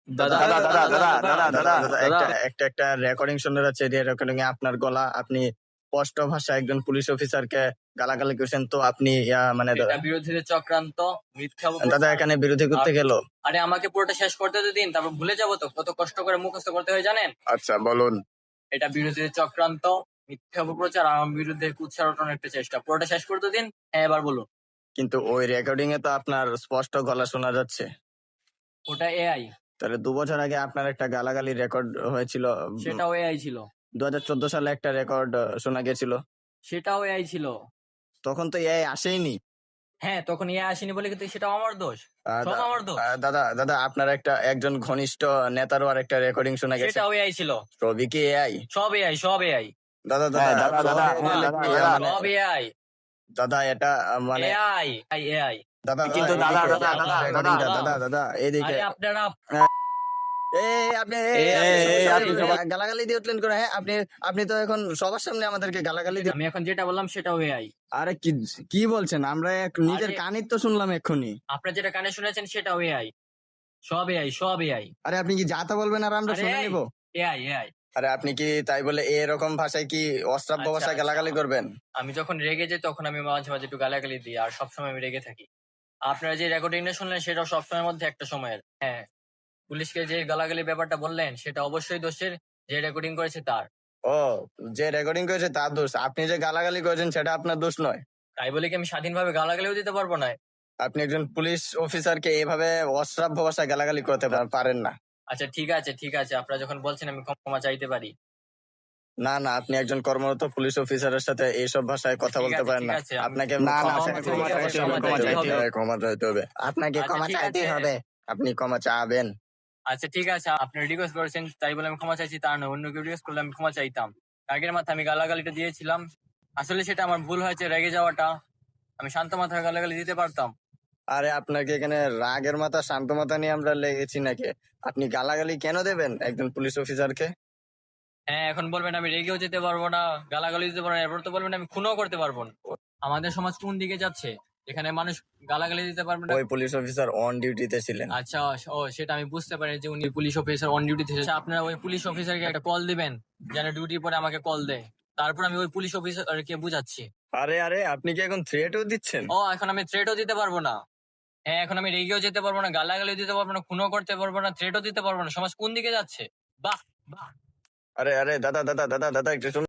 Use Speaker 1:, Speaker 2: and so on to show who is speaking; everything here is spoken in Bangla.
Speaker 1: দাদা
Speaker 2: দাদা দাদা দাদা দাদা দাদা
Speaker 1: দাদা
Speaker 2: একটা একটা একটা রেকর্ডিং শুনে যাচ্ছে, যে রেকর্ডিং এ আপনার গলা, আপনি স্পষ্ট ভাষায় একজন পুলিশ অফিসারকে গালাগালি করছেন, তো আপনি মানে
Speaker 1: এটা বিরোধীদের চক্রান্ত, মিথ্যা
Speaker 2: দাদা
Speaker 1: অপপ্রচার।
Speaker 2: এখানে বিরোধী করতে গেল।
Speaker 1: আরে আমাকে পুরোটা শেষ করতে তো দিন, তারপর ভুলে যাবো তো, কত কষ্ট করে মুখস্থ করতে হয় জানেন।
Speaker 2: আচ্ছা বলুন।
Speaker 1: এটা বিরোধীদের চক্রান্ত, মিথ্যা অপপ্রচার, আর আমার বিরুদ্ধে কুৎসারটানোর একটা চেষ্টা। পুরোটা শেষ করতে দিন। হ্যাঁ এবার বলুন।
Speaker 2: কিন্তু ওই রেকর্ডিং এ তো আপনার স্পষ্ট গলা শোনা যাচ্ছে।
Speaker 1: ওটা এআই।
Speaker 2: তাহলে 2 বছর আগে আপনার একটা গালাগালি রেকর্ড হয়েছিল,
Speaker 1: সেটাও এআই ছিল।
Speaker 2: 2014 সালে একটা রেকর্ড শোনা গেছিল,
Speaker 1: সেটাও এআই ছিল।
Speaker 2: তখন তো এআই আসেইনি।
Speaker 1: হ্যাঁ তখন এআই আসেনি বলে কিন্তু সেটাও আমার দোষ, সব আমার দোষ।
Speaker 2: দাদা দাদা আপনার একজন ঘনিষ্ঠ নেতারও আর একটা রেকর্ডিং শোনা গেছে,
Speaker 1: সেটাও এআই ছিল।
Speaker 2: সবই কি এআই?
Speaker 1: সব এআই, সব এআই,
Speaker 2: দাদা
Speaker 3: হ্যাঁ,
Speaker 2: দাদা
Speaker 3: দাদা,
Speaker 2: সব
Speaker 3: দাদা,
Speaker 2: বললে
Speaker 3: দাদা,
Speaker 2: কি,
Speaker 3: দাদা।
Speaker 2: মানে
Speaker 1: সব এআই,
Speaker 2: দাদা এটা মানে
Speaker 1: এআই, এআই।
Speaker 2: দাদা
Speaker 3: কিন্তু দাদা,
Speaker 2: এদিকে,
Speaker 3: দাদা, দাদা,
Speaker 2: recording টা,
Speaker 1: দাদা।
Speaker 2: দাদা দাদা এদিকে।
Speaker 1: আরে আপনারা
Speaker 2: আপনি
Speaker 1: আপনি
Speaker 2: গালাগালি দিয়ে উঠলেন করে? হ্যাঁ আপনি তো এখন সবার সামনে আমাদেরকে গালাগালি দিয়ে।
Speaker 1: আমি এখন যেটা বললাম সেটাও এআই।
Speaker 2: আরে কি বলছেন? আমরা নিজের
Speaker 1: আরে-
Speaker 2: কানে তো শুনলাম এক্ষুনি।
Speaker 1: আপনারা যেটা কানে শুনেছেন সেটাও এআই, সব এআই, সব এআই।
Speaker 2: আরে আপনি কি যা তা বলবেন আর আমরা
Speaker 1: আরে
Speaker 2: শুনে নিব?
Speaker 1: AI, AI.
Speaker 2: আরে আপনি কি তাই বলে এরকম ভাষায় কি অশ্রাব্য
Speaker 1: আচ্ছা,
Speaker 2: ভাষায়
Speaker 1: আচ্ছা।
Speaker 2: গালাগালি করবেন?
Speaker 1: আমি যখন রেগে যাই তখন আমি মাঝে মাঝে একটু গালাগালি দিই, আর সবসময় আমি রেগে থাকি। আপনারা যে রেকর্ডিংটা শুনলেন সেটাও সবসময়ের মধ্যে একটা সময়ের। হ্যাঁ, পুলিশকে যে গালাগালি ব্যাপারটা বললেন সেটা অবশ্যই দোষের যে রেকর্ডিং করেছে তার।
Speaker 2: ও, যে রেকর্ডিং করেছে তার দোষ, আপনি যে গালাগালি করেছেন সেটা আপনার দোষ নয়।
Speaker 1: তাই বলে কি আমি স্বাধীনভাবে গালাগালিও দিতে পারবো না?
Speaker 2: আপনি একজন পুলিশ অফিসারকে এভাবে অশ্রাব্য ভাষায় গালাগালি করতে পারেন না।
Speaker 1: আচ্ছা ঠিক আছে, ঠিক আছে, আপনারা যখন বলছেন আমি ক্ষমা চাইতে পারি।
Speaker 2: না না, আপনি একজন কর্মরত পুলিশ অফিসারের সাথে এইসব ভাষায় কথা
Speaker 1: ঠিক
Speaker 2: বলতে
Speaker 1: আছে,
Speaker 2: পারেন
Speaker 1: ঠিক
Speaker 2: না।
Speaker 1: আছে, আমি-
Speaker 2: আপনাকে
Speaker 3: না, না,
Speaker 2: ক্ষমা চাইতে হবে, ক্ষমা চাইতে হবে। আপনাকে
Speaker 1: আচ্ছা,
Speaker 2: ক্ষমা
Speaker 1: ঠিক
Speaker 2: চাইতেই
Speaker 1: আছে।
Speaker 2: হবে, আপনি ক্ষমা চাবেন।
Speaker 1: আচ্ছা ঠিক আছে, আপনি রিকোয়েস্ট করেছেন তাই বলে আমি ক্ষমা চাইছি তা নয়। অন্য কেউ রিকোয়েস্ট করলে আমি ক্ষমা চাইতাম। রাগের মাথায় আমি গালাগালিটা দিয়েছিলাম, আসলে সেটা আমার ভুল হয়েছে। রেগে যাওয়াটা, আমি শান্ত মাথায় গালাগালি দিতে পারতাম।
Speaker 2: আরে আপনাকে এখানে রাগের মাথা শান্ত মাথা নিয়ে আমরা লেগেছি নাকি? আপনি গালাগালি কেন দেবেন একজন পুলিশ অফিসারকে?
Speaker 1: হ্যাঁ এখন বলবেন আমি রেগেও যেতে পারবো না, গালাগালি দিতে পারবো না, এরপর তো বলবেন আমি খুনও করতে পারবো না। আমাদের সমাজ কোন দিকে যাচ্ছে, এখানে মানুষ গালাগালি দিতে পারবে না?
Speaker 2: ওই পুলিশ অফিসার অন ডিউটিতে ছিলেন।
Speaker 1: আচ্ছা, ও সেটা আমি বুঝতে পারি যে উনি পুলিশ অফিসার অন ডিউটি থেকে। আপনারা ওই পুলিশ অফিসারকে একটা কল দিবেন, যেন ডিউটি পরে আমাকে কল দেয়, তারপর আমি ওই পুলিশ অফিসারকে বুঝাচ্ছি।
Speaker 2: আরে আরে আপনি কি এখন থ্রেটও দিচ্ছেন?
Speaker 1: ও এখন আমি থ্রেটও দিতে পারবো না? হ্যাঁ এখন আমি রেগেও যেতে পারবো না, গালাগালি দিতে পারবো না, খুনও করতে পারবো না, থ্রেটও দিতে পারবো না। সমাজ কোন দিকে যাচ্ছে? বাহ বাহ।
Speaker 2: আরে আরে দাদা দাদা দাদা দাদা একটু শুনুন।